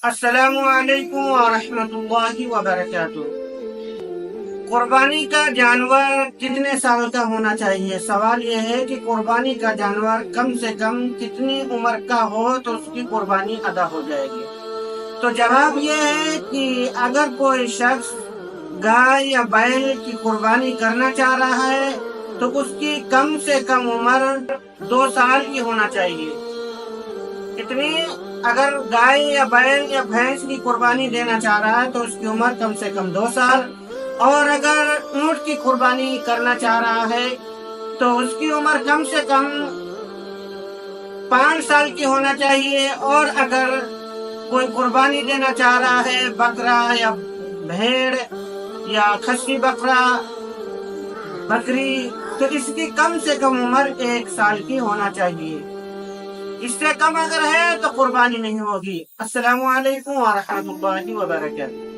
السلام علیکم ورحمۃ اللہ وبرکاتہ۔ قربانی کا جانور کتنے سال کا ہونا چاہیے؟ سوال یہ ہے کہ قربانی کا جانور کم سے کم کتنی عمر کا ہو تو اس کی قربانی ادا ہو جائے گی؟ تو جواب یہ ہے کہ اگر کوئی شخص گائے یا بیل کی قربانی کرنا چاہ رہا ہے تو اس کی کم سے کم عمر 2 سال کی ہونا چاہیے۔ کتنی؟ اگر گائے یا بیل یا بھینس کی قربانی دینا چاہ رہا ہے تو اس کی عمر کم سے کم 2 سال، اور اگر اونٹ کی قربانی کرنا چاہ رہا ہے تو اس کی عمر کم سے کم 5 سال کی ہونا چاہیے، اور اگر کوئی قربانی دینا چاہ رہا ہے بکرا یا بھیڑ یا خصی بکرا بکری تو اس کی کم سے کم عمر 1 سال کی ہونا چاہیے۔ اس سے کم اگر ہے تو قربانی نہیں ہوگی۔ السلام علیکم ورحمۃ اللہ وبرکاتہ۔